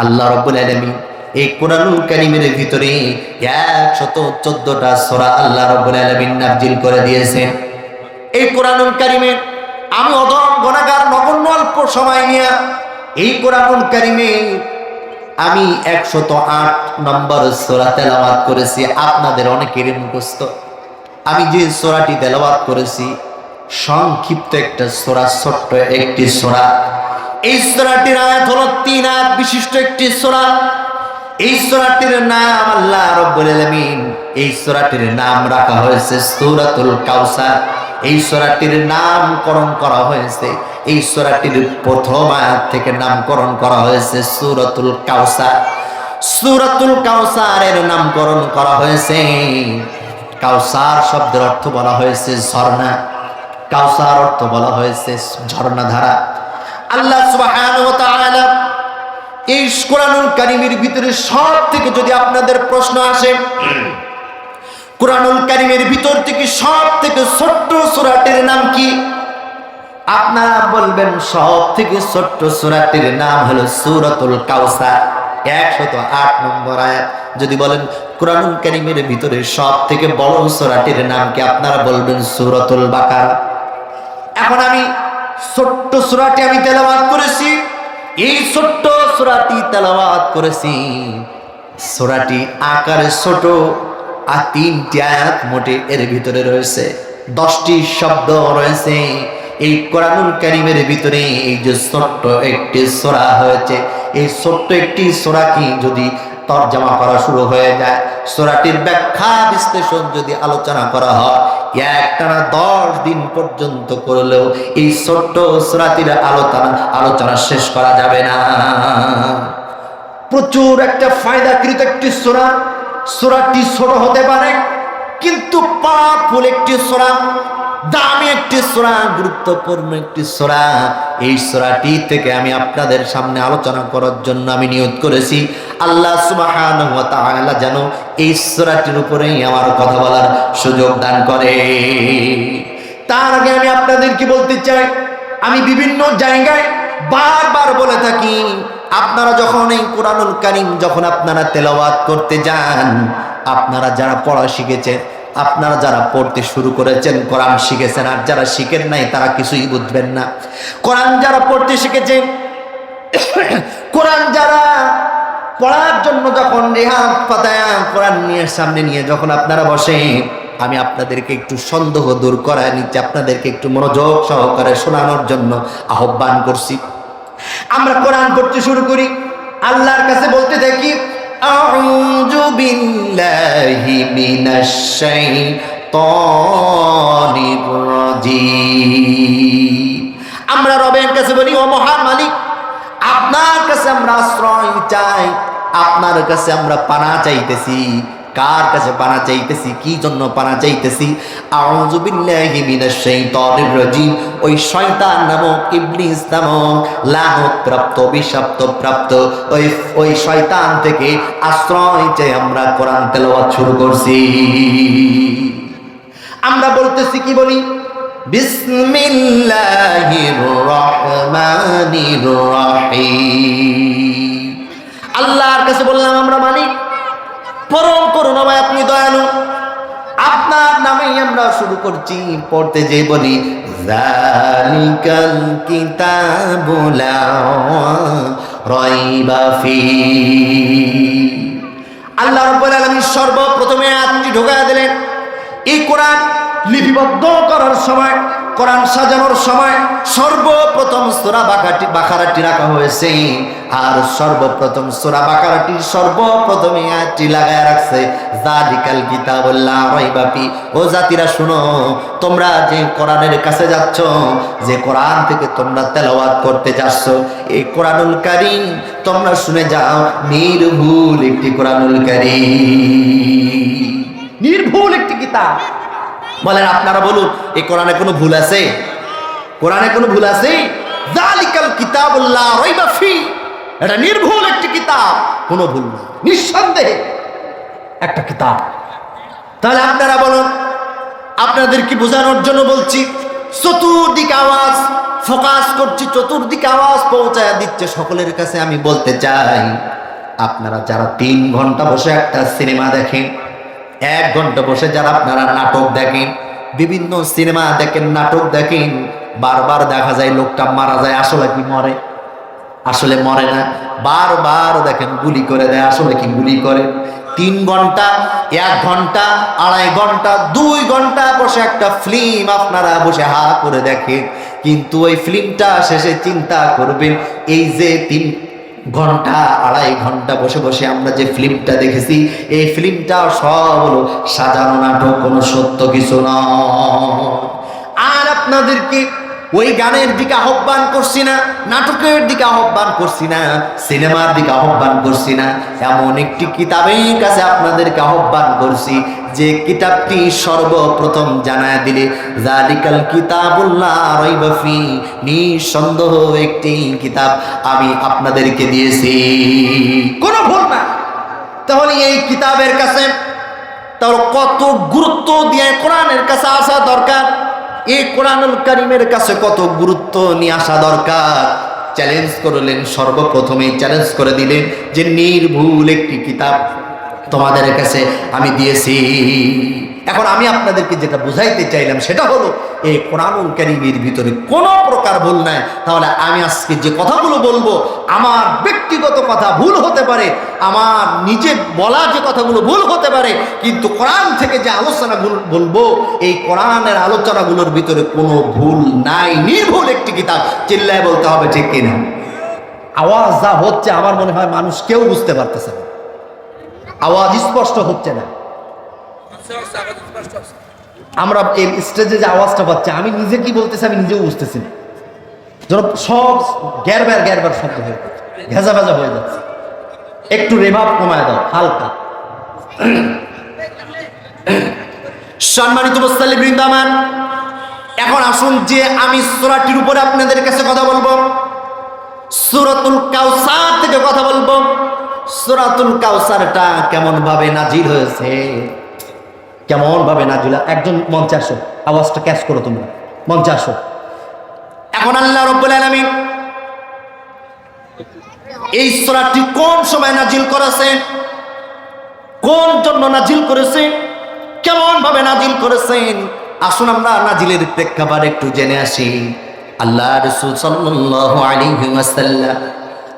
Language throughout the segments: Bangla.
আল্লাহ রাব্বুল আলামিন এই কোরআনুল কারীমের ভিতরে 114টা সূরা আল্লাহ রাব্বুল আলামিন নাযিল করে দিয়েছেন। এই কোরআনুল কারীমে আমি অধম গুনাহগার নগণ্য অল্প সময় নিয়ে এই কোরআনুল কারীমে আমি 108 নম্বর সূরা তেলাওয়াত করেছি। আপনাদের অনেকেরই মুখস্থ। আমি যে সূরাটি তেলাওয়াত করেছি সংক্ষিপ্ত একটা সূরা, ছোট্ট একটি সূরা। এই সূরাটির আয়াত হলো 3 আয়াত বিশিষ্ট একটি সূরা। এই সূরাটির নাম আল্লাহ রাব্বুল আলামিন এই সূরাটির নাম রাখা হয়েছে সূরাতুল কাউসার। এই সূরাটির নামকরণ করা হয়েছে, এই সূরাটির প্রথম আয়াত থেকে নামকরণ করা হয়েছে সূরাতুল কাউসার। সূরাতুল কাউসারের নামকরণ করা হয়েছে, কাউসার শব্দের অর্থ বলা হয়েছে ঝর্ণা, কাউসার অর্থ বলা হয়েছে ঝর্ণা ধারা। আল্লাহ সুবহানাহু ওয়া তাআলা এই কোরআনুল কারীমের ভিতরে সব থেকে যদি আপনাদের প্রশ্ন আসে, কোরআনুল কারীমের ভিতর থেকে সব থেকে ছোট্ট সূরাটির নাম কি? আপনারা বলবেন সব থেকে ছোট্ট সূরাটির নাম হলো সূরাতুল কাউসার, 108 নম্বর আয়াত। যদি বলেন কোরআনুল কারীমের ভিতরে সব থেকে বড় সূরাটির নাম কি? আপনারা বলবেন সূরাতুল বাকারা। এখন আমি ছোট্ট সূরাটি আমি তেলাওয়াত করেছি, এই ছোট্ট সূরাটি তেলাওয়াত করেছি। সূরাটি আকারে ছোট আর 3টি আয়াত মোটে এর ভিতরে রয়েছে, 10টি শব্দ রয়েছে। এই কোরআনুল কারীমের ভিতরে এই যে ছোট্ট একটি সূরা হয়েছে, এই ছোট্ট একটি সূরা কি যদি তরজমা করা শুরু হয়ে যায়, সূরাটির ব্যাখ্যা বিশ্লেষণ যদি আলোচনা করা হয়, একটানা 10 দিন পর্যন্ত করলেও এই ছোট্ট সূরাটির আলোচনা শেষ করা যাবে না। প্রচুর একটা ফায়দাকৃত একটি সূরা। সূরাটি ছোট হতে পারে কিন্তু পাওয়ারফুল একটি সূরা, দামি একটি সূরা, গুরুত্বপূর্ণ একটি সূরা। এই সূরাটি থেকে আমি আপনাদের সামনে আলোচনা করার জন্য আমি নিয়ত করেছি। আল্লাহ সুবহানাহু ওয়া তাআলা যেন এই সূরাটির উপরেই আমার কথা বলার সুযোগ দান করে। তার আগে আমি আপনাদেরকে বলতে চাই, আমি বিভিন্ন জায়গায় বারবার বলে থাকি, আপনারা যখন এই কোরআনুল কারীম যখন আপনারা তেলাওয়াত করতে যান, আপনারা যারা পড়া শিখেছেন, আপনারা যারা পড়তে শুরু করেছেন, কোরআন শিখেছেন, আর যারা শিখেন নাই তারা কিছুই বুঝবেন না। কোরআন যারা পড়তে শিখেছেন, কোরআন যারা পড়ার জন্য যখন রেহাত পাতায়া কোরআন নিয়ে সামনে নিয়ে যখন আপনারা বসেন, আমি আপনাদেরকে একটু সন্দেহ দূর করায় নিচ্ছি, আপনাদেরকে একটু মনোযোগ সহকারে শোনানোর জন্য আহ্বান করছি। আমরা কোরআন পড়তে শুরু করি, আল্লাহর কাছে বলতে দেখি আউযু বিল্লাহি মিনাশ শাইতানির রাজীম। আমরা রবের কাছে বলি, ও মহান মালিক, আপনার কাছে আমরা আশ্রয় চাই, আপনার কাছে আমরা পানা চাইতেছি। কার কাছে পানা চাইতেছি? কি জন্য পানা চাইতেছি? আউযু বিল্লাহি মিনাশ শাইতানির রাজীম। ওই শয়তান নামক, ইবলিস নামক লানত প্রাপ্ত, অভিশপ্ত প্রাপ্ত ওই শয়তান থেকে আশ্রয় চাই আমরা কোরআন তেলাওয়াত শুরু করছি। আমরা বলতেছি, কি বলি? বিসমিল্লাহির রহমানির রহিম। আল্লাহর কাছে বললাম আমরা মালিক, পরম করুণাময়, আপনি দয়ালু, আপনার নামেই আমরা শুরু করছি। পড়তে যে বলি যালিকাল কিতাবু লা রাইবা ফীহি। আল্লাহ রাব্বুল আলামিন সর্বপ্রথমে আয়াতটি ঢোকায়া দিলেন। এই কোরআন লিপিবদ্ধ করার সময়, কোরআন সাজানোর সময় সর্বপ্রথম সূরা বাকারাটি রাখা হয়েছে, আর সর্বপ্রথম সূরা বাকারাটি সর্বপ্রথমে আয়াতটি লাগায় রাখছে যালিকাল কিতাবু লা রাইবা ফীহি। ও জাতিরা শুনো, তোমরা যে কোরআনের কাছে যাচ্ছ, যে কোরআন থেকে তোমরা তেলাওয়াত করতে যাচ্ছ, এই কোরআনুল কারীম তোমরা শুনে যাও, নির্ভুল একটি কোরআনুল কারীম, নির্ভুল একটি কিতাব। বলেন আপনারা বলুন, এই কোরআনে কোনো ভুল আছে? কোরআনে কোনো ভুল আছে? যালিকাল কিতাবু লা রাইবা ফীহি, এটা নির্ভুল একটি কিতাব, কোনো ভুল না, নিঃসন্দেহে একটা কিতাব। তাহলে আপনারা বলুন, আপনাদেরকে বোঝানোর জন্য বলছি, চতুর্দিকে আওয়াজ ফোকাস করছি, চতুর্দিকে আওয়াজ পৌঁছায় দিচ্ছে সকলের কাছে। আমি বলতে চাই, আপনারা যারা 3 ঘন্টা বসে একটা সিনেমা দেখেন, 1 ঘন্টা বসে যারা আপনারা নাটক দেখেন, বিভিন্ন সিনেমা দেখেন, নাটক দেখেন, বারবার দেখা যায় লোকটা মারা যায়, আসলে কি মরে? আসলে মরে না। বারবার দেখেন গুলি করে দেয়, আসলে কি গুলি করে? 3 ঘন্টা, 1 ঘন্টা, 2.5 ঘন্টা, 2 ঘন্টা বসে একটা ফিল্ম আপনারা বসে হা করে দেখেন, কিন্তু ওই ফিল্মটা শেষে চিন্তা করবেন, এই যে 3 ঘন্টা 2.5 ঘন্টা বসে বসে আমরা যে ফিল্মটা দেখেছি, এই ফিল্মটা সব হলো সাজানো নাটক, কোনো সত্য কিছু নয়। আর আপনাদেরকে ওই গানের দিকে আহ্বান করছি না, নাটকের দিকে আহ্বান করছি না, সিনেমার দিকে আহ্বান করছি না, এমন একটি কিতাবের কাছে আপনাদেরকে আহ্বান করছি যে কিতাবটি সর্বপ্রথম জানায় দিলে, জালিকাল কিতাবুল্লাহ রাইবা ফি, নিঃসন্দেহ একটি কিতাব আমি আপনাদেরকে দিয়েছি, কোনো ভুল না। তাহলে এই কিতাবের কাছে তার কত গুরুত্ব দিয়ে কোরআনের কাছে আসা দরকার, এই কোরআনুল কারীমের কাছে কত গুরুত্ব নিয়ে আসা দরকার। চ্যালেঞ্জ করলেন, সর্বপ্রথমে চ্যালেঞ্জ করে দিলেন যে নির্ভুল একটি কিতাব তোমাদের কাছে আমি দিয়েছি। এখন আমি আপনাদেরকে যেটা বুঝাইতে চাইলাম সেটা হলো, এই কোরআনুল কারীমের ভিতরে কোনো প্রকার ভুল নাই। তাহলে আমি আজকে যে কথাগুলো বলবো, আমার ব্যক্তিগত কথা ভুল হতে পারে, আমার নিজে বলা যে কথাগুলো ভুল হতে পারে, কিন্তু কোরআন থেকে যে আলোচনাগুলো বলবো, এই কোরআনের আলোচনাগুলোর ভিতরে কোনো ভুল নাই, নির্ভুল একটি কিতাব। চিল্লায় বলতে হবে ঠিক কিনা? আওয়াজ যা হচ্ছে আমার মনে হয় মানুষ কেউ বুঝতে পারতেছে না, আওয়াজ স্পষ্ট হচ্ছে না। আমরা এই স্টেজে যে আওয়াজটা পাচ্ছি, আমি নিজে কি বলতেছি আমি নিজেও বুঝতেছি না, যেন সব গ্যারবার শব্দ হয়ে যাচ্ছে, ভেজা হয়ে যাচ্ছে। একটু রেভাব কমায় দাও হালকা। সম্মানিত মুসল্লিবৃন্দ আমার, এখন আসুন যে আমি সূরাটির উপরে আপনাদের কাছে কথা বলবো, সূরাতুল কাউসার থেকে কথা বলবো। সূরাতুল কাউসারটা কেমন ভাবে নাজিল হয়েছে, কেমন ভাবে নাজিল। একজন মঞ্চে আসো, আওয়াজটা ক্যাচ করো, তোমরা মঞ্চে আসো। এখন আল্লাহ রাব্বুল আলামিন এই সূরাটি কোন সময় নাজিল করেছেন, কোন জন্য নাজিল করেছেন, কেমন ভাবে নাজিল করেছেন, আসুন আমরা নাজিলের প্রেক্ষাপট একটু জেনে আসি। আল্লাহ রাসূল সাল্লাল্লাহু আলাইহি ওয়াসাল্লাম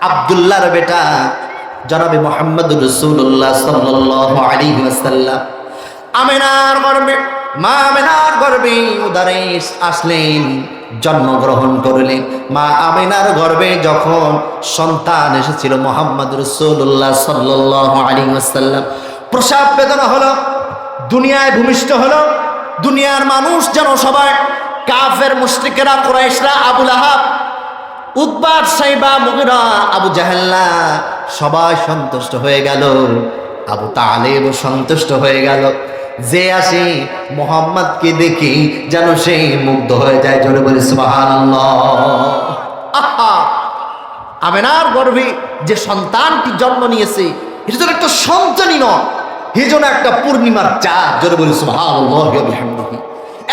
আব্দুল্লাহর বেটা জনাবে মুহাম্মদুর রাসূলুল্লাহ সাল্লাল্লাহু আলাইহি ওয়াসাল্লাম আমিনার গর্ভে, মা আমিনার গর্ভে উদরে আসলেন, জন্মগ্রহণ করলেন। মা আমিনার গর্ভে যখন সন্তান এসেছিল মুহাম্মদুর রাসূলুল্লাহ সাল্লাল্লাহু আলাইহি ওয়াসাল্লাম, প্রসব বেদনা হলো, দুনিয়ায় ভূমিষ্ঠ হলো। দুনিয়ার মানুষ যেন সবাই, কাফের মুশরিকেরা, কুরাইশরা, আবু লাহাব, উতবা, সাইবা, মুগীরা, আবু জাহেল্লা সবাই সন্তুষ্ট হয়ে গেল, আবু তালেব সন্তুষ্ট হয়ে গেল। যে আসে মুহাম্মদকে দেখি যেন সে মুগ্ধ হয়ে যায়, জোরে বলে সুবহানাল্লাহ। আহা, আমিনার গর্ভে যে সন্তানটি জন্ম নিয়েছে, এটা যেন একটা সন্তানই নয়, এই জন্য একটা পূর্ণিমার চাঁদ, জোরে বলে সুবহানাল্লাহ ওয়া বিহামদিহি।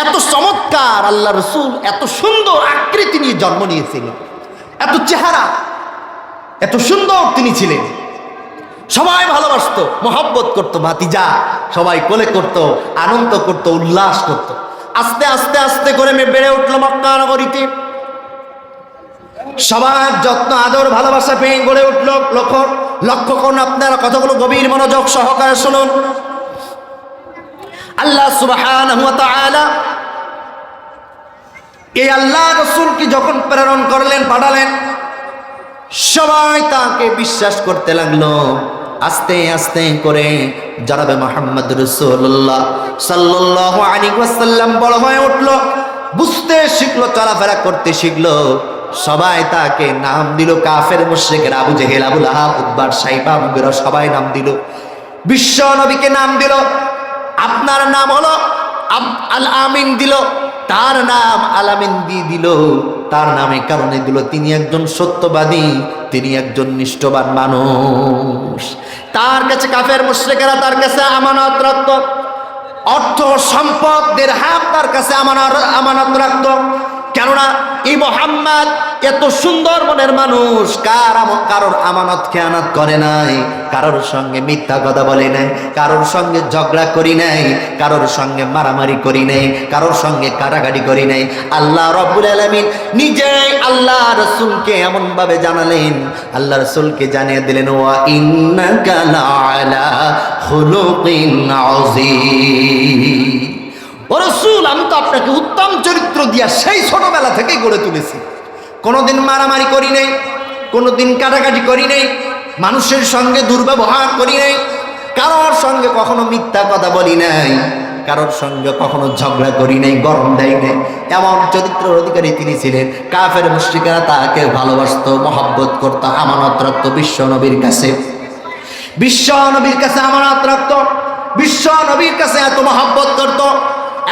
এত চমৎকার আল্লাহ রাসূল এত সুন্দর আকৃতি নিয়ে জন্ম নিয়েছিলেন, এত চেহারা, এত সুন্দর তিনি ছিলেন। সবাই ভালোবাসতো, মহব্বত করতো, ভাতিজা সবাই কোলে করতো, আনন্দ করতো, উল্লাস করতো। আস্তে আস্তে আস্তে করে বেড়ে উঠলো মক্কা নগরীতে, সবার যত্ন, আদর, ভালোবাসা পেয়ে গড়ে উঠলো। লক্ষ্য করুন আপনারা, কথাগুলো গভীর মনোযোগ সহকারে শুনুন। আল্লাহ সুবহানাহু ওয়া তাআলা এই আল্লাহ রাসূলকে যখন প্রেরণ করলেন, পাঠালেন, সবাই তাকে বিশ্বাস করতে লাগলো। আস্তে আস্তে করে জনাবে মুহাম্মদ রাসূলুল্লাহ সাল্লাল্লাহু আলাইহি ওয়াসাল্লাম বড় হয়ে উঠলো, বুঝতে শিখলো, চলাফেরা করতে শিখলো। সবাই তাকে নাম দিল, কাফের মুশরিকরা, আবু জেহেল, আবু লাহাব, উতবা, সাইবা, মুগীরা সবাই নাম দিল। বিশ্ব নবীকে নাম দিল, আপনার নাম হলো আল আমিন দিল, তার নাম আলামিন দিয়ে দিল। তার নামে কারণে দিল তিনি একজন সত্যবাদী, তিনি একজন নিষ্ঠবান মানুষ। তার কাছে কাফের মুশরিকেরা তার কাছে আমানত রাখত, অর্থ সম্পদ দিরহাম তার কাছে আমানত রাখত। কেননা এই মুহাম্মদ এত সুন্দর মনের মানুষ, কারোর আমানত খেয়ানত করে নাই, কারোর সঙ্গে মিথ্যা কথা বলে নাই, কারোর সঙ্গে ঝগড়া করি নাই, কারোর সঙ্গে মারামারি করি নাই, কারোর সঙ্গে কাটাকাটি করি নাই। আল্লাহ রাব্বুল আলামিন নিজেই আল্লাহ রাসূলকে এমন ভাবে জানালেন, আল্লাহ রাসূলকে জানিয়ে দিলেন, ওয়া ইন্নাকা লাআলা খুলুকিন আযীম। ও রাসূল, আমি তো আপনাকে উত্তম চরিত্র দিয়া সেই ছোটবেলা থেকেই গড়ে তুলেছি। কোনোদিন মারামারি করি নাই, কোনোদিন কাটাকাটি করি নাই, মানুষের সঙ্গে দুর্ব্যবহার করি নাই, কারোর সঙ্গে কখনো মিথ্যা কথা বলি নাই, কারোর সঙ্গে কখনো ঝগড়া করি নাই, গরম দেয় নাই। এমন চরিত্রের অধিকারী তিনি ছিলেন। কাফের মুশরিকরা তাকে ভালোবাসত, মহব্বত করত, আমানত রাখত বিশ্ব নবীর কাছে, বিশ্ব নবীর কাছে আমানত রাখত, বিশ্ব নবীর কাছে এত মহব্বত করত।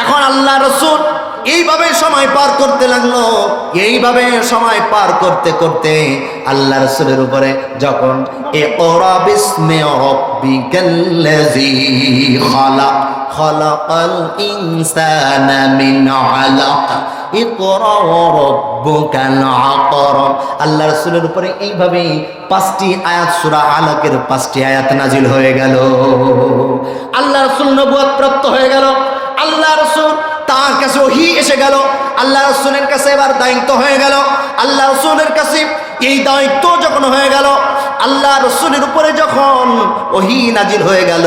এখন আল্লাহ রাসূল এইভাবে সময় পার করতে লাগলো। এইভাবে সময় পার করতে করতে আল্লাহ রাসূলের উপরে যখন ইকরা বিসমি রাব্বিকাল্লাযী খালাক খালাকাল ইনসানা মিন আলাক ইকরা রাব্বুকাল আকরাম, আল্লাহ রাসূলের উপরে এইভাবে 5টি আয়াত সূরা আলাকের 5টি আয়াত নাজিল হয়ে গেল। আল্লাহ রাসূল নবুয়ত প্রাপ্ত হয়ে গেল। আল্লাহ রাসূল তার কাছে ওহী এসে গেল। আল্লাহ রাসূলের কাছে এবার দায়িত্ব হয়ে গেল। আল্লাহ রাসূলের কাছে এই দায়িত্ব যখন হয়ে গেল, আল্লাহ রাসূলের উপরে যখন ওহী নাজিল হয়ে গেল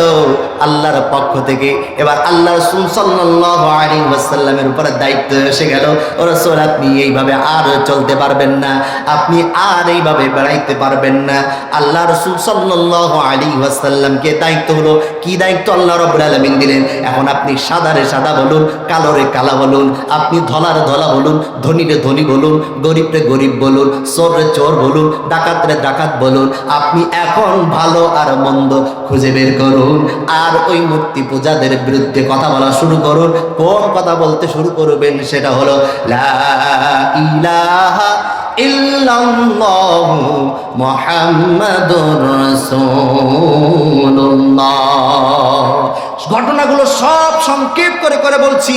আল্লাহর পক্ষ থেকে, এবার আল্লাহ রাসূল সাল্লাল্লাহু আলাইহি ওয়াসাল্লামের উপরে দায়িত্ব এসে গেল। ও রাসূল, আপনি এইভাবে আর চলতে পারবেন না, আপনি আর এইভাবে বেড়াইতে পারবেন না। আল্লাহ রাসূল সাল্লাল্লাহু আলাইহি ওয়াসাল্লামকে দায়িত্ব হলো, কি দায়িত্ব আল্লাহ রাব্বুল আলামিন দিলেন, এখন আপনি সাদারে সাদা বলুন, কালোরে কালা বলুন, আপনি ধলারে ধলা বলুন, ধনীরে ধনী বলুন, গরিবরে গরিব বলুন, চোররে চোর বলুন, ডাকাতরে ডাকাত বলুন, আপনি এখন ভালো আর মন্দ খুঁজে বের করুন, আর ওই মূর্তি পূজাদের বিরুদ্ধে কথা বলা শুরু করুন। কোন কথা বলতে শুরু করবেন? সেটা হলো লা ইলাহা ইল্লাল্লাহু মুহাম্মাদুর রাসূলুল্লাহ। ঘটনাগুলো সব সংক্ষেপ করে করে বলছি,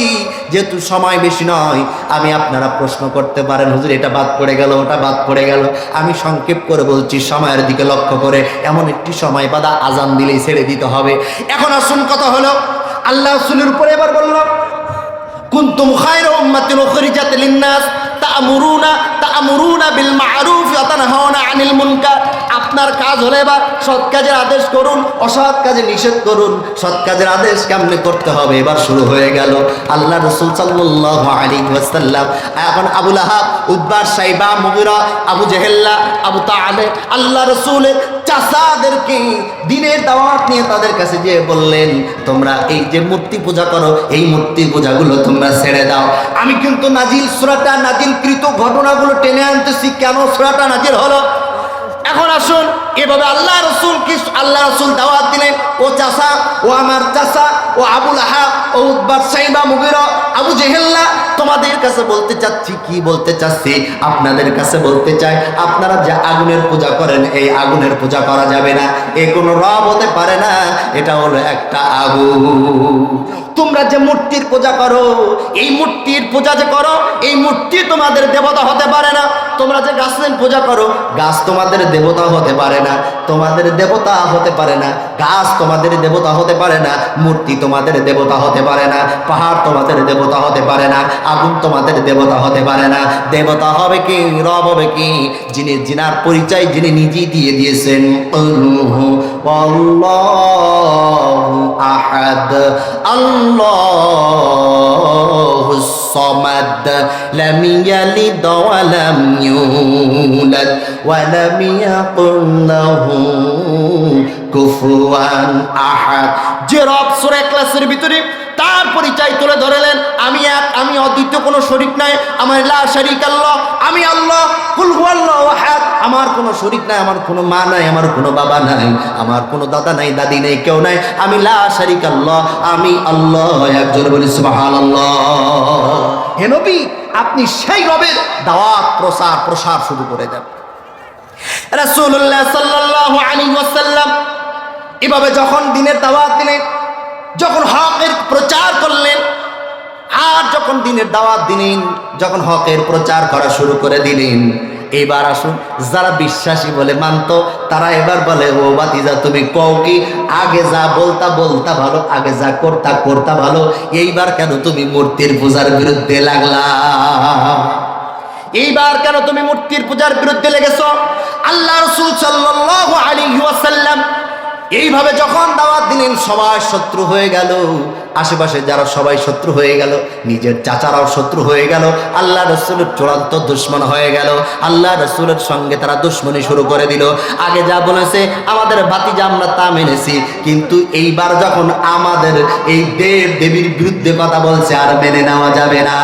যেহেতু সময় বেশি নয়। আমি আপনারা প্রশ্ন করতে পারেন, হুজুর এটা বাদ পড়ে গেল, ওটা বাদ পড়ে গেল। আমি সংক্ষেপ করে বলছি, সময়ের দিকে লক্ষ্য করে। এমন একটি সময় বাদা আজান দিলেই ছেড়ে দিতে হবে। এখন আসুন, কথা হলো আল্লাহ রাসূলের উপরে এবার বলল, কুনতুম খায়রা উম্মাতিন উখরিজাত লিন-নাস তা'মুরুনা বিল মা'রুফ ওয়া তানহাউনা আনিল মুনকার। আপনার কাজ হলো এবার সৎ কাজের আদেশ করুন, অসৎ কাজে নিষেধ করুন। সৎ কাজের আদেশ কেমনে করতে হবে এবার শুরু হয়ে গেল। আল্লাহ রাসূল সাল্লাল্লাহু আলাইহি ওয়াসাল্লাম এখন আবু লাহাব, উতবা, শাইবা, মুগীরা, আবু জেহেল, আবু তালেব আল্লাহ রাসূলের চাচাদেরকে দিনের দাওয়াত নিয়ে তাদের কাছে যেয়ে বললেন, তোমরা এই যে মূর্তি পূজা করো, এই মূর্তি পূজাগুলো তোমরা ছেড়ে দাও। আমি কিন্তু সূরাটা নাজিলকৃত ঘটনাগুলো টেনে আনতেছি, কেন সূরাটা নাজিল হলো। এখন আসুন, এভাবে আল্লাহ রাসূল দাওয়াত দিলেন, ও চাচা, ও আমার চাচা, ও আবু লাহাব, ও উতবা, শাইবা, মুগীরা, আবু জেহেল, তোমাদের কাছে বলতে চাচ্ছি, কি বলতে চাচ্ছি, আপনাদের কাছে বলতে চাই, আপনারা যে আগুনের পূজা করেন, এই আগুনের পূজা করা যাবে না। এ কোনো রব হতে পারে না, এটা হলো একটা আগুন। তোমরা যে মূর্তির পূজা করো, এই মূর্তির পূজা যে করো, এই মূর্তি তোমাদের দেবতা হতে পারে না। তোমরা যে গাছের পূজা করো, গাছ তোমাদের দেবতা হতে পারে না, তোমাদের দেবতা হতে পারে না। গাছ তোমাদের দেবতা হতে পারে না, মূর্তি তোমাদের দেবতা হতে পারে না, পাহাড় তোমাদের দেবতা হতে পারে না, আগুন তোমাদের দেবতা হতে পারে না। দেবতা হবে কি, রব হবে কি, যিনার পরিচয় যিনি নিজেই দিয়ে দিয়েছেন, আল্লাহু আহাদ, আল্লাহুস সামাদ, লাম ইয়ালিদ ওয়া লাম ইউলাদ ওয়া লাম ইয়াকুল লাহু কুফুয়ান আহাদ। যে রব সূরা ইখলাসের ভিতরে তার পরিচয় তুলে ধরলেন, আমি এক, আমি অদ্বিতীয়, কোনো শরীক নাই, আমার লা শারীকা আল্লাহ, আমি আল্লাহ, কুল হুয়াল্লাহু আহাদ, আমার কোনো শরীক নাই, আমার কোনো মা নাই, আমার কোনো বাবা নাই, আমার কোনো দাদা নাই, দাদি নাই, কেউ নাই, আমি লা শারীকা আল্লাহ, আমি আল্লাহ একজন। বলি সুবহানাল্লাহ। হে নবী, আপনি সেই রবের দাওয়াত প্রসার শুরু করে দেন। রাসূলুল্লাহ সাল্লাল্লাহু আলাইহি ওয়াসাল্লাম এভাবে যখন দিনের দাওয়াত দিলেন, যখন হকের প্রচার করলেন, আর যখন দিনের দাওয়াত দিলেন, যখন হকের প্রচার করা শুরু করে দিলেন, এবার আসুন যারা বিশ্বাসী বলে মানতো তারা এবার বলে, ও ভাতিজা তুমি কও কি, আগে যা বলতা বলতা ভালো, আগে যা করতা করতা ভালো, এইবার কেন তুমি মূর্তির পূজার বিরুদ্ধে লাগলা? এইবার কেন তুমি মূর্তির পূজার বিরুদ্ধে লেগেছো? আল্লাহ রাসূল সাল্লাল্লাহু আলাইহি ওয়াসাল্লাম এইভাবে যখন দাওয়াত দিলেন, সবাই শত্রু হয়ে গেল, আশেপাশে যারা সবাই শত্রু হয়ে গেল, নিজের চাচারাও শত্রু হয়ে গেল, আল্লাহ রসুলের চূড়ান্ত দুশ্মন হয়ে গেল। আল্লাহ রসুলের সঙ্গে তারা দুশ্মনী শুরু করে দিল। আগে যা বলেছে আমাদের ভাতিজা আমরা তা মেনেছি, কিন্তু এইবার যখন আমাদের এই দেব দেবীর বিরুদ্ধে কথা বলছে আর মেনে নেওয়া যাবে না।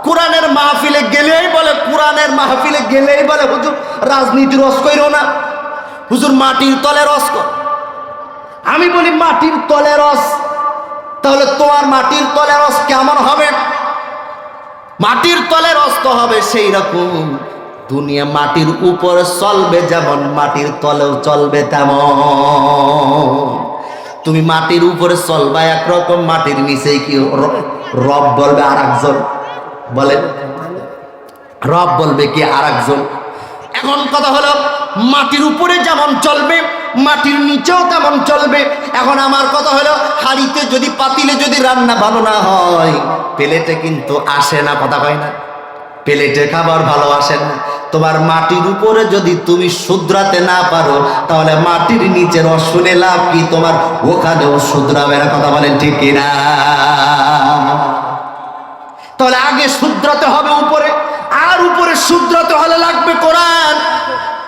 কোরআনের মাহফিলে গেলেই বলে, কোরআনের মাহফিলে গেলেই বলে হুজুর রাজনীতি রস কইরো না, হুজুর মাটির তলে রস কর। আমি বলি মাটির তলে রস, তাহলে তোমার মাটির তলে রস কেমন হবে? মাটির তলে রস তো হবে সেই রকম, দুনিয়া মাটির উপরে চলবে যেমন মাটির তলেও চলবে তেমন। তুমি মাটির উপরে চলবা একরকম, মাটির নিচেই কি রব বলবে আর একজন, বলেন রব বলবে কি আর একজন। এখন কথা হলো মাটির উপরে যেমন চলবে মাটির নিচেও তেমন চলবে। এখন আমার কথা হলো হাড়িতে যদি পাতিলে যদি রান্না ভালো না হয় প্লেটে কিন্তু আসে না, কথা হয় না, প্লেটে খাবার ভালো আসে না। তোমার মাটির উপরে যদি তুমি শুধরাতে না পারো তাহলে মাটির নিচে রস শুনে লাভ কি, তোমার ওখানেও শুধরাবে না, কথা বলেন ঠিক কিনা? তাহলে আগে শুধরাতে হবে উপরে, আর উপরে শুধরাতে হলে লাগবে কোরআন।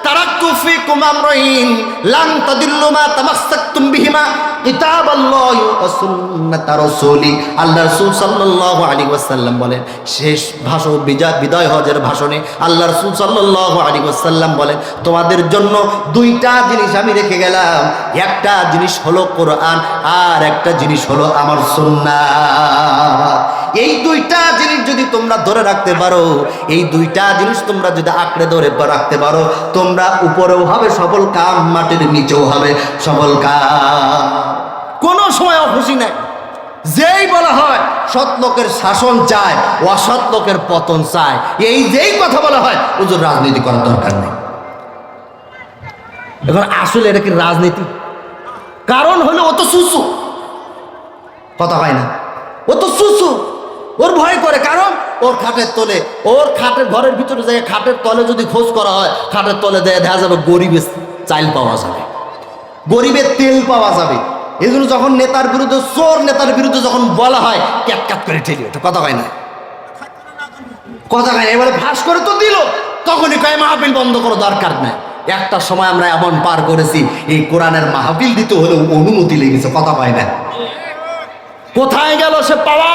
তারাক্তু ফীকুম আমরাইন লান তাদিল্লু মা তামাসসাকতুম বিহিমা কিতাবাল্লাহি ওয়া সুন্নাত রাসূলি। আল্লাহ রাসূল সাল্লাল্লাহু আলাইহি ওয়াসাল্লাম বলেন, শেষ ভাষণ বিদায় হজের ভাষণে আল্লাহ রাসূল সাল্লাল্লাহু আলাইহি ওয়াসাল্লাম বলেন, তোমাদের জন্য দুইটা জিনিস আমি রেখে গেলাম, একটা জিনিস হলো কোরআন আর একটা জিনিস হলো আমার সুন্নাত। এই দুইটা জিনিস যদি তোমরা ধরে রাখতে পারো, এই দুইটা জিনিস তোমরা যদি আঁকড়ে ধরে রাখতে পারো, তোমরা উপরেও হবে সফল কাম, মাটির নিচেও হবে সফল কাম। কোনো সময় খুশি নাই। যেই বলা হয় সৎ লোকের শাসন চায়, অসৎ লোকের পতন চায়, এই যেই কথা বলা হয় হুজুর রাজনীতি করার দরকার নেই। এখন আসলে এটা কি রাজনীতি? কারণ হলো ও তো সুসু, কথা হয় না, ও তো সুসু, ওর ভয় করে, কারণ ওর খাটের তলে, ওর খাটের ঘরের ভিতরে যায়, খাটের তলে যদি খোঁজ করা হয় খাটের তলে দেখা যাবে গরিবের চাইল পাওয়া যাবে, গরিবের তেল পাওয়া যাবে। এই জন্য যখন নেতার বিরুদ্ধে, চোর নেতার বিরুদ্ধে যখন বলা হয় ক্যাট করে ঠেলি, ওটা কথা হয় না, কথা হয় না। এবারে ফাঁস করে তো দিল, তখনই কয় মাহফিল বন্ধ করো, দরকার নাই। একটা সময় আমরা এমন পার করেছি এই কোরআনের মাহফিল দিতে হলেও অনুমতি লেগেছে, কথা হয় না। কোথায় গেল সে পাওয়া?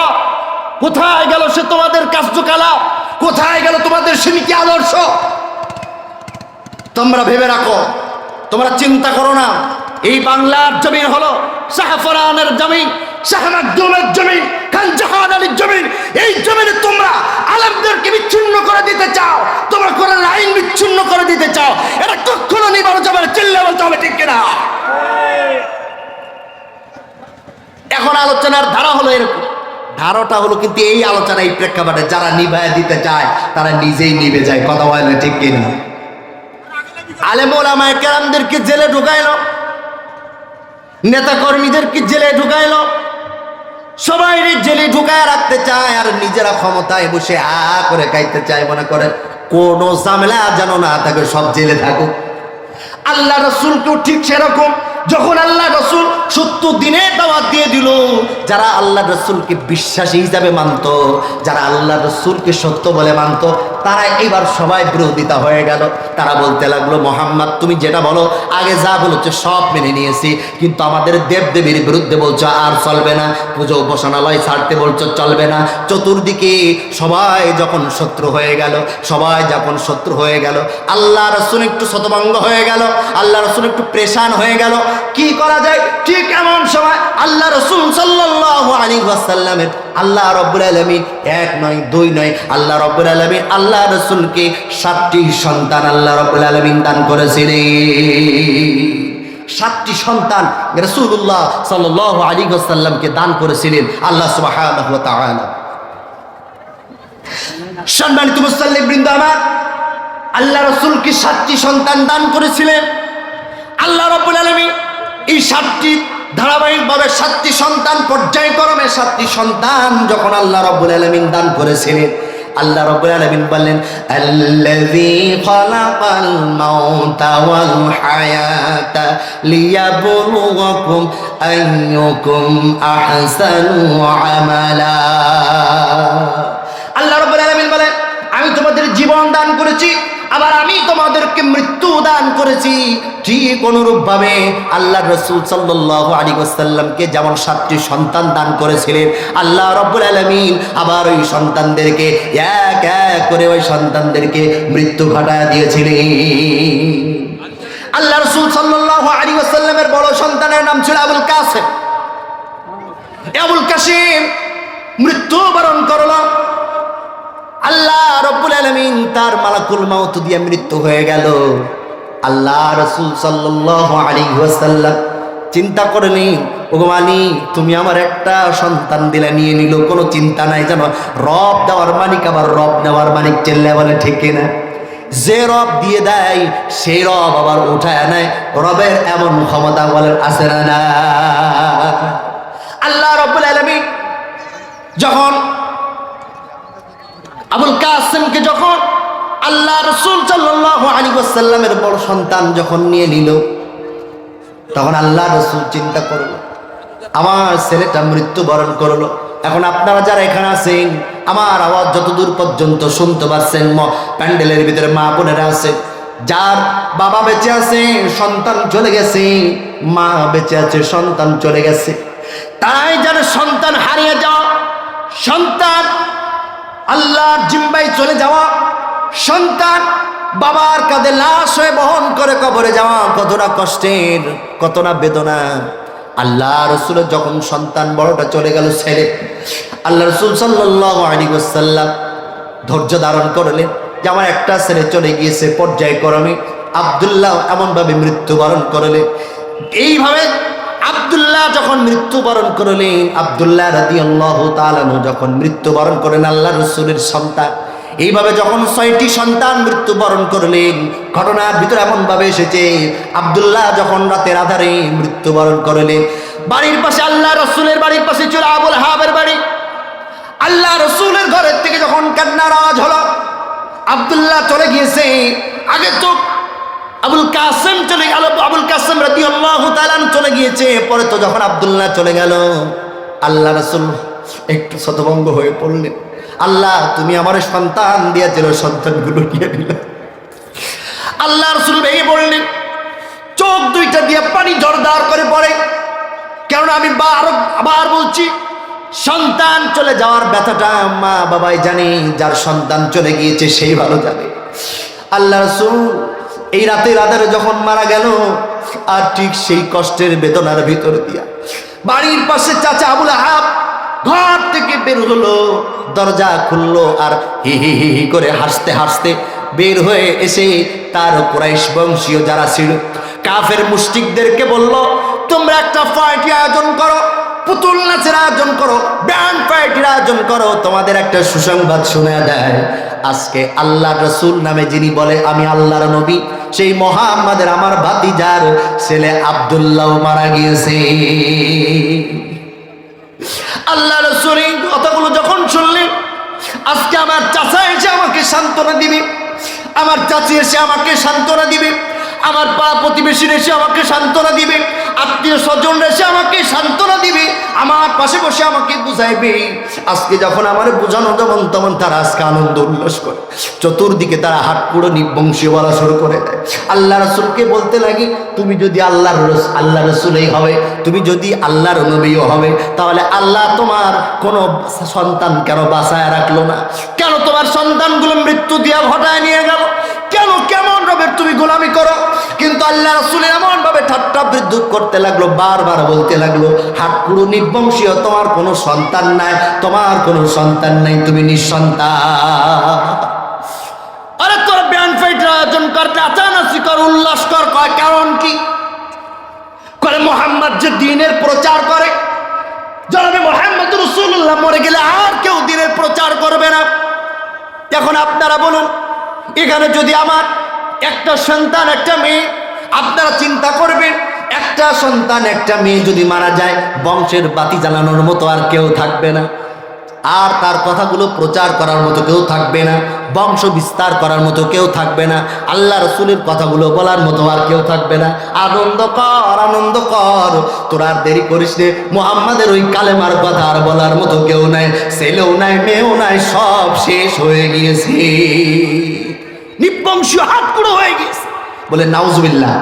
কোথায় গেল সে তোমাদের কার্যকলাপ? কোথায় গেল তোমাদের সে নীতি আদর্শ? তোমরা ভেবে রাখো, তোমরা চিন্তা করো না। এই বাংলার জমিন হলো শাহফরানের জমিন, শাহ মাকদুমের জমিন, খান জাহান আলীর জমিন। এই জমিনে তোমরা আলেমদেরকে বিচ্ছিন্ন করে দিতে চাও, তোমরা কোরআন আইন বিচ্ছিন্ন করে দিতে চাও, এটা কখনো নিবারো যাবে না, চিল্লে বলতে হবে ঠিক কিনা? এখন আলোচনার ধারা হলো এরকম, ধারাটা হলো কিন্তু এই আলোচনা এই প্রেক্ষাপটে যারা নিভায় দিতে চায় তারা নিজেই নিভে যায়, কথা বলে না ঠিক কিনা? আলেম ওলামায়ে কেরামদেরকে জেলে ঢুকাইলো, নেতা কর্মীদেরকে জেলে ঢুকাইলো, সবাই জেলে ঢুকায় রাখতে চায়, আর নিজেরা ক্ষমতায় বসে করে খাইতে চায়, মনে করে কোনো ঝামেলা যেন না থাকে, সব জেলে থাকুক। আল্লাহ রাসূলকেও ঠিক সেরকম, যখন আল্লাহ রাসূল 70 দিনের দাওয়াত দিয়ে দিল, যারা আল্লাহ রাসূলকে বিশ্বাসী হিসাবে মানত, যারা আল্লাহ রাসূলকে সত্য বলে মানত, তারা এবার সবাই বিরোধিতা হয়ে গেল। তারা বলতে লাগলো, মুহাম্মদ তুমি যেটা বলো, আগে যা বলেছো সব মেনে নিয়েছি, কিন্তু আমাদের দেবদেবীর বিরুদ্ধে বলছো আর চলবে না, পুজো উপাসনালয় ছাড়তে বলছো চলবে না। চতুর্দিকে সবাই যখন শত্রু হয়ে গেল, সবাই যখন শত্রু হয়ে গেল, আল্লাহ রাসূল একটু শতভঙ্গ হয়ে গেল, আল্লাহ রাসূল একটু পেরেশান হয়ে গেল। কি করা যায়? ঠিক এমন সময় আল্লাহ রাসূল সাল্লাল্লাহু আলাইহি ওয়াসাল্লামের আল্লাহ রাব্বুল আলামিন, এক নয় দুই নয়, আল্লাহ রাব্বুল আলামিন আল্লাহ রাসূলকে 7টি সন্তান আল্লাহ রাব্বুল আলামিন দান করেছিলেন। 7টি সন্তান রাসূলুল্লাহ সাল্লাল্লাহু আলাইহি ওয়াসাল্লামকে দান করেছিলেন আল্লাহ সুবহানাহু ওয়া তাআলা। সম্মানিত মুসল্লিবৃন্দ আমার, আল্লাহ রাসূলকে 7টি সন্তান দান করেছিলেন আল্লাহ রাব্বুল আলামিন। এই 7টি ধারাবাহিকভাবে 7টি সন্তান, পর্যায়ক্রমে 7টি সন্তান যখন আল্লাহ রাব্বুল আলামিন দান করেছিলেন, আল্লাহ রাব্বুল আলামিন বললেন আল্লাযী খালাকাল মাউতা ওয়াল হায়াতা লিয়াবলুয়াকুম আইয়ুকুম আহসানু আমালা। আল্লাহ রাব্বুল আলামিন বলেন, আমি তোমাদের জীবন দান করেছি, আবার আমি তোমাদেরকে মৃত্যু দান করেছি। ঠিক অনুরূপভাবে আল্লাহ রাসূল সাল্লাল্লাহু আলাইহি ওয়াসাল্লামকে যেমন 7টি সন্তান দান করেছিলেন, আল্লাহ রাব্বুল আলামিন আবার ওই সন্তানদেরকে এক এক করে ওই সন্তানদেরকে মৃত্যু ঘটায় দিয়েছিলেন। আল্লাহ রাসূল সাল্লাল্লাহু আলাইহি ওয়াসাল্লামের বড় সন্তানের নাম ছিল আবুল কাসেম। আবুল কাসেম মৃত্যুবরণ করল। আল্লাহ রাব্বুল আলামিন তার মালাকুল মাউত দিয়ে মৃত্যু হয়ে গেল। আল্লাহ রাসূল সাল্লাল্লাহু আলাইহি ওয়াসাল্লাম চিন্তা করলেন, ওগো মালিক, তুমি আমার একটা সন্তান দিলে, নিয়ে নিল, কোনো চিন্তা নাই, জানো রব দেওয়ার মালিক আবার রব নেওয়ার মালিক, চেল্লা বলে ঠিক কিনা? যে রব দিয়ে দেয় সেই রব আবার উঠায় নেয়, রবের এমন ক্ষমতা বলেন আছে না? আল্লাহ রাব্বুল আলামিন যখন আবুল কাসেমকে যখন আল্লাহ রাসূল সাল্লাল্লাহু আলাইহি ওয়াসাল্লামের বড় সন্তান যখন নিয়ে নিল, তখন আল্লাহ রাসূল চিন্তা করলো, আমার ছেলেটা মৃত্যুবরণ করলো। এখন আপনারা যারা এখানে আছেন, আমার আওয়াজ যতদূর পর্যন্ত শুনতে পাচ্ছেন, প্যান্ডেলের ভিতরে মা বোনেরা আছে, যার বাবা বেঁচে আছে, সন্তান চলে গেছে, মা বেঁচে আছে, সন্তান চলে গেছে, তাই যেন সন্তান হারিয়ে যাওয়া, সন্তান আল্লাহর জিম্মায় চলে যাওয়া, সন্তান বাবার কাঁধে লাশ হয়ে বহন করে কবরে যাওয়া কতটা কষ্টের, কতটা বেদনা। আল্লাহ রাসূলের যখন সন্তান বড়টা চলে গেল, ছেলে, আল্লাহ রাসূল সাল্লাল্লাহু আলাইহি ওয়াসাল্লাম ধৈর্য ধারণ করলেন যে আমার একটা ছেলে চলে গিয়েছে। পর্যায়ক্রমে আব্দুল্লাহ এমনভাবে মৃত্যুবরণ করলেন। এইভাবে আব্দুল্লাহ যখন মৃত্যুবরণ করলেন, আব্দুল্লাহ রাদিয়াল্লাহু তাআলা আনহু যখন মৃত্যুবরণ করেন, আল্লাহ রাসূলের সন্তান এইভাবে যখন 6টি সন্তান মৃত্যুবরণ করলেন, ঘটনার ভিতরে এমন ভাবে এসেছে, আব্দুল্লাহ যখন রাতের আধারে মৃত্যুবরণ করলেন, বাড়ির পাশে আল্লাহ রাসূলের বাড়ির পাশে ছিল আবুল হাবের বাড়ি। আল্লাহ রাসূলের ঘরের থেকে যখন কান্নার আওয়াজ হলো, আব্দুল্লাহ চলে গিয়েছে, আগে তো আবুল কাসেম চলে গেল, আবুল কাসেম রাদিয়াল্লাহু তাআলা চলে গিয়েছে, পরে তো যখন আব্দুল্লাহ চলে গেল, আল্লাহ রাসূল একটু শতভঙ্গ হয়ে পড়লেন। আল্লাহ, তুমি আমার সন্তান দিয়েছিল, সন্তানগুলো নিয়ে নিলে। আল্লাহ রাসূল ভেঙে পড়লেন, চোখ দুইটা দিয়ে পানি জোরদার করে পড়ে। কেননা আমি আবার বলছি, সন্তান চলে যাওয়ার ব্যথাটা মা বাবাই জানে, যার সন্তান চলে গিয়েছে সেই ভালো জানে। আল্লাহ রাসূল এই রাতের আধারে যখন মারা গেল, আর ঠিক সেই কষ্টের বেদনার ভিতর দিয়া বাড়ির পাশে চাচা আবুল আহাব ঘর থেকে বের হলো, দরজা খুললো, আর হি হি হি হি করে হাসতে হাসতে বের হয়ে এসে তার কুরাইশ বংশীয় যারা ছিল কাফের মুশরিকদেরকে বলল, তোমরা একটা পার্টি আয়োজন করো, পুতুল নাচের আয়োজন করো, ব্যান্ড পার্টির আয়োজন করো, তোমাদের একটা সুসংবাদ শোনা দেয়। আজকে আল্লাহ রাসূল নামে যিনি বলে আমি আল্লাহর নবী, সেই মুহাম্মাদের আমার ভাতিজার ছেলে আব্দুল্লাহ মারা গিয়েছে। আল্লাহ রাসূল এই কথাগুলো যখন শুনলেন, আজকে আমার চাচা এসে আমাকে সান্ত্বনা দিবে, আমার চাচি এসে আমাকে সান্ত্বনা দিবে, আমার পাড়া প্রতিবেশী এসে আমাকে সান্ত্বনা দিবে, আত্মীয় স্বজন এসে আমাকে সান্ত্বনা দিবে, আমার পাশে বসে আমাকে বুঝাইবে। আজকে যখন আমার বোঝানো যেমন তখন তারা আজকে আনন্দ উল্লাস করে, চতুর্দিকে তারা হাত পুরো নিবংশী বলা শুরু করে দেয়। আল্লাহ রাসূলকে বলতে লাগি, তুমি যদি আল্লাহ রাসূলই হবে, তুমি যদি আল্লাহর নবীও হবে, তাহলে আল্লাহ তোমার কোনো সন্তান কেন বাঁচায় রাখলো না? কেন তোমার সন্তানগুলো মৃত্যু দিয়া ঘটায় নিয়ে গেল? কেন কেমন রবের তুমি গোলামি করো? কিন্তু আল্লাহ রাসূল এমন ভাবে ঠাট্টা বিদ্রুপ করতে লাগলো, বারবার বলতে লাগলো, হাত পুরো নির্বংশীয়, তোমার কোনো সন্তান নাই, তোমার কোনো সন্তান নাই, তুমি নিঃসন্তান। আরে তোর ব্যান্ড ফাইটের আয়োজন কর, নাচানাচি কর, উল্লাস কর, কয় কারণ কি? দিনের প্রচার করে, জনাবে মুহাম্মদ রাসূলুল্লাহ মরে গেলে আর কেউ দিনের প্রচার করবে না। এখন আপনারা বলুন, এখানে যদি আমার একটা সন্তান একটা মেয়ে, আপনারা চিন্তা করবেন একটা সন্তান একটা মেয়ে যদি মারা যায়, বংশের বাতি জ্বালানোর মতো আর কেউ থাকবে না, আর তার কথাগুলো প্রচার করার মতো কেউ থাকবে না, বংশ বিস্তার করার মতো কেউ থাকবে না, আল্লাহ রসুলের কথাগুলো বলার মতো আর কেউ থাকবে না। আনন্দ কর, আনন্দ কর, তোরা আর দেরি করিস নে, মুহাম্মাদের ওই কালেমার কথা আর বলার মতো কেউ নাই, ছেলেও নাই মেয়েও নাই, সব শেষ হয়ে গিয়েছে, নিবংশ হাতকুড়ো হয়ে গিয়েছে। বলে নাউজুবিল্লাহ,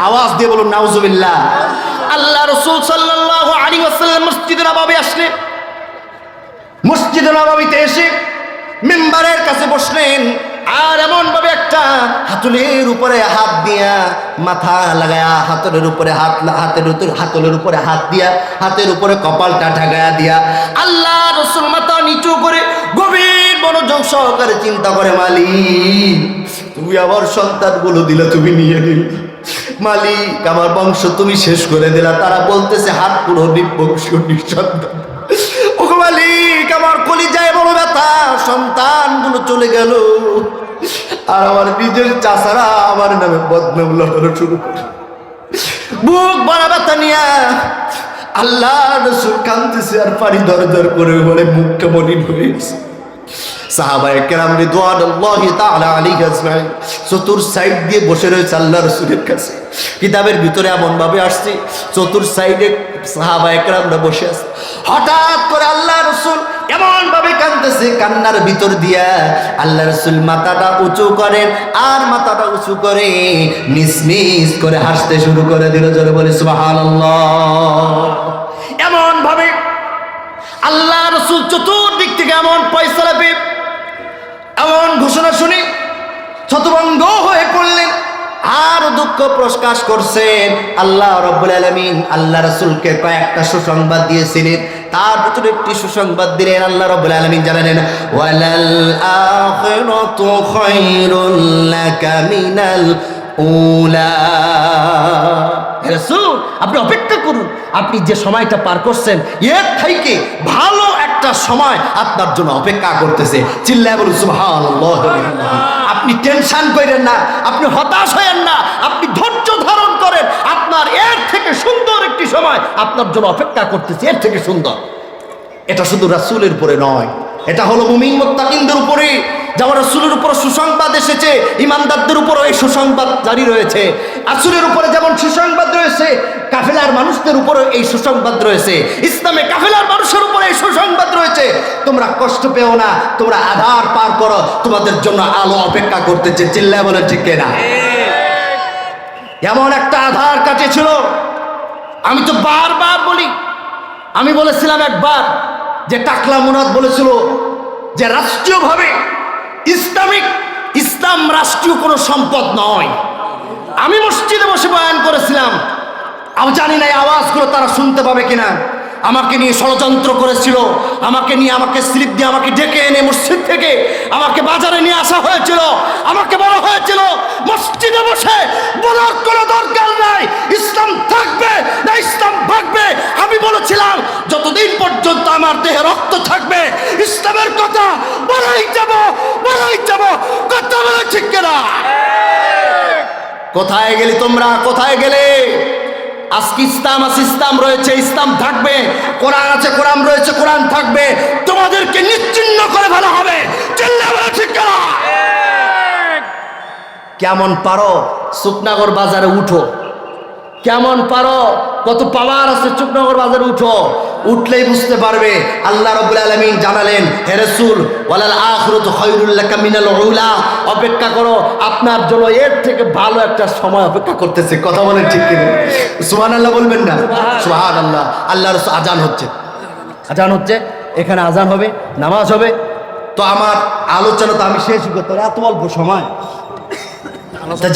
আওয়াজ দিয়ে বলুন নাউজুবিল্লাহ। আল্লাহ রাসূল সাল্লাল্লাহু আলাইহি ওয়াসাল্লাম মসজিদে নববী আসলেন, মসজিদে নববীতে এসে মিম্বারের কাছে বসলেন, আর এমন ভাবে একটা হাতলের উপরে হাত দিয়া মাথা লাগায়া, হাতলের উপরে হাতলের উপরে হাত দিয়া, হাতের উপরে কপালটা ঢাকায়া দিয়া আল্লাহ রাসূল মাথা নিচু করে গভীর মনোযোগ সহকারে চিন্তা করে, মালিক তুমি আমার সন্তানগুলো দিলা, তুমি নিয়ে নিলে, মালিক আমার বংশ তুমি শেষ করে দিলা। তারা বলতেছে হাত পুরো নিবংশ নিঃসন্তান। ও মালিক আমার কলিজায় বড় ব্যথা, সন্তানগুলো চলে গেল, আর আমার নিজের চাচারা আমার নামে বদনাম লটানো শুরু করে, বুক বড় ব্যথা নিয়ে আল্লাহ রাসূল কাঁদতেছে আর পানি দরদর করে বলে মুখটা মলিন হয়ে গেছে। সাহাবায়ে কেরাম রিদওয়ানুল্লাহি তাআলা আলাইহিম আজমাইন চতুর সাইড দিয়ে বসে রয়েছে আল্লাহ রাসূলের কাছে। কিতাবের ভিতরে এমন ভাবে আসছে চতুর সাইডে সাহাবায়ে কেরামরা বসে আছে। হঠাৎ করে আল্লাহ রাসূল এমন ভাবে কাঁদতেছে, কান্নার ভিতর দিয়া আল্লাহ রাসূল মাথাটা উঁচু করেন, আর মাথাটা উঁচু করে মিসমিস করে হাসতে শুরু করে দিল। জোরে বলে সুবহানাল্লাহ। এমন ভাবে আল্লাহ রাসূল চতুর্দিক থেকে এমন ফয়সালা পেয়ে এমন ঘোষণা শুনে ছত্রভঙ্গ হয়ে পড়লেন, আর দুঃখ প্রকাশ করছেন। আল্লাহ রাব্বুল আলামিন আল্লাহ রাসূলকে কয়েকটা সুসংবাদ দিয়েছিলেন, তার ভিতরে একটি সুসংবাদ দিলেন। আল্লাহ রাব্বুল আলামিন জানালেন, ওয়ালাল আখিরাতু খায়রুল লাকা মিনাল উলা। রাসূল আপনি অপেক্ষা করুন, আপনি যে সময়টা পার করছেন এর থেকে ভালো একটা সময় আপনার জন্য অপেক্ষা করতেছে। চিল্লায় বলুন সুবহানাল্লাহ। আপনি টেনশন করেন না, আপনি হতাশ হয়েন না, আপনি ধৈর্য ধারণ করেন, আপনার এর থেকে সুন্দর একটি সময় আপনার জন্য অপেক্ষা করতেছে, এর থেকে সুন্দর। এটা শুধু রাসূলের উপরে নয়, এটা হলো মুমিন মুত্তাকিনদের উপরে। যেমন রাসূলের উপর সুসংবাদ এসেছে, ইমানদারদের উপরও এই সুসংবাদ জারি রয়েছে। রাসূলের উপরে যেমন সুসংবাদ রয়েছে, কাফেলার মানুষদের উপরও এই সুসংবাদ রয়েছে, ইসলামে কাফেলার মানুষের উপরে এই সুসংবাদ রয়েছে। তোমরা কষ্ট পেও না, তোমরা আধার পার করো, তোমাদের জন্য আলো অপেক্ষা করতেছে। চিল্লায় বলে ঠিক না? এমন একটা আধার কাটেছিল, আমি তো বারবার বলি, আমি বলেছিলাম একবার যে টাকলা মুরাদ বলেছিল যে রাষ্ট্রীয়ভাবে ইসলাম রাষ্ট্রীয় কোনো সম্পদ নয়। আমি মসজিদে বসে বয়ান করেছিলাম, আমি জানি না এই আওয়াজগুলো তারা শুনতে পাবে কিনা। আমাকে নিয়ে ষড়যন্ত্র করেছিল, আমাকে নিয়ে আমাকে স্লিপ দিয়ে আমাকে ডেকে এনে মসজিদ থেকে আমাকে বাজারে নিয়ে আসা হয়েছিল, আমাকে বলা হয়েছিল মসজিদে বসে বলার কোনো দরকার নাই, ইসলাম থাকবে না ইসলাম ভাগবে। আমি বলেছিলাম যতদিন পর্যন্ত আমার দেহে রক্ত থাকবে ইসলামের কথা বলাই যাব, কথা বলে ঠিক কিনা? কোথায় গেলি তোমরা, কোথায় গেলে? আজকে ইসলাম আছে, ইসলাম রয়েছে, ইসলাম থাকবে। কোরআন আছে, কোরআন রয়েছে, কোরআন থাকবে। তোমাদেরকে নিশ্চিহ্ন করে ফেলা হবে। ঠিক না? কেমন পারো সুকনগর বাজারে উঠো, কেমন পারো, কত পাওয়ার আছে চুকনগর বাজারে উঠো, উঠলেই বুঝতে পারবে। আল্লাহ রাব্বুল আলামিন জানালেন, হে রাসূল ওয়ালাল আখিরাতু খায়রুল লাকা মিনাল উলা, অপেক্ষা করো, আপনার জন্য এর থেকে ভালো একটা সময় অপেক্ষা করতেছে। কথা বলেন ঠিক কিনা? সুবহানাল্লাহ বলবেন না? সুবহানাল্লাহ। আল্লাহর রাসূল আজান হচ্ছে, আজান হচ্ছে, এখানে আজান হবে, নামাজ হবে। তো আমার আলোচনা তো আমি শেষ করতে এত অল্প সময়।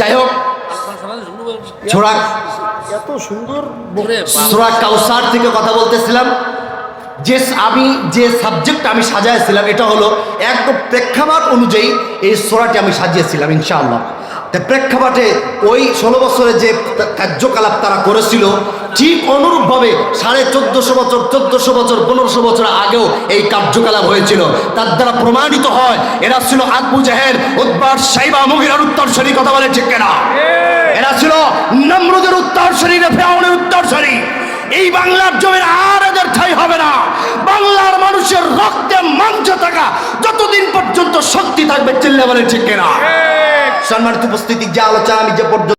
যাই হোক, এত সুন্দর সূরা কাউসার থেকে কথা বলতেছিলাম। আমি যে সাবজেক্ট আমি সাজাইছিলাম এটা হলো একদম প্রেক্ষাপট অনুযায়ী এই সূরাটি আমি সাজিয়েছিলাম ইনশাআল্লাহ। তা প্রেক্ষাপটে ওই 16 বছরে যে কার্যকলাপ তারা করেছিল ঠিক অনুরূপভাবে 1450 বছর 1400 বছর 1500 বছর আগেও এই কার্যকলাপ হয়েছিল। তার দ্বারা প্রমাণিত হয় এরা ছিল আবু জাহেল, উতবা, সাইবা, মুগীরার উত্তরসূরি। কথা বলে ঠিক কিনা? এরা ছিল নমরুদের উত্তরসূরি, ফিরআউনের উত্তরসূরি। এই বাংলার জমির আর এদের ঠাঁই হবে না। বাংলার মানুষের রক্তে মাংসে থাকা যতদিন পর্যন্ত শক্তি থাকবে, চিল্লা বলে ঠিক কিনা? সম্মানিত উপস্থিতি, যে আলোচনা আমি যে পর্যন্ত